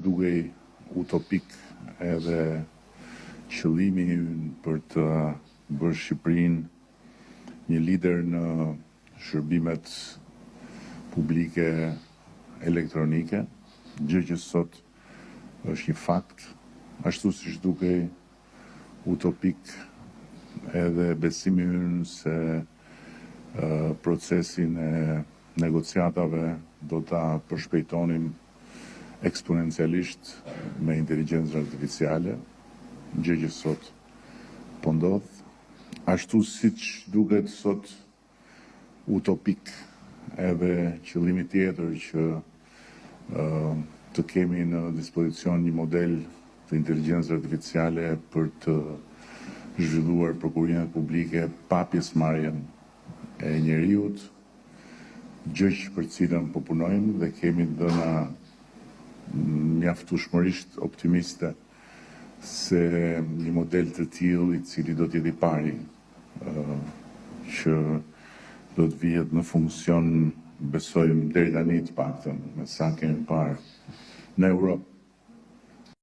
dukej utopik edhe qëllimi ynë për të bërë Shqipërinë një lider në shërbimet publike elektronike, gjë që sot është një fakt, ashtu siç dukej utopik edhe besimi ynë se procesin e negociatave do ta përshpejtonim eksponencialisht me inteligjencën artificiale, gjë që sot po ndodh, ashtu siç duket sot utopik edhe qëllimi tjetër që të kemi në dispozicion një model të inteligjencës artificiale për të zhvilluar prokurimet publike pa pjesëmarrjen e njeriut, gjë për cilën po punojmë dhe kemi dhëna mjaftueshmërisht optimiste se një model të tillë i cili do të jetë i pari që do të vihet në funksion, besojmë deri tani të paktën, me sa kemi parë në Europë.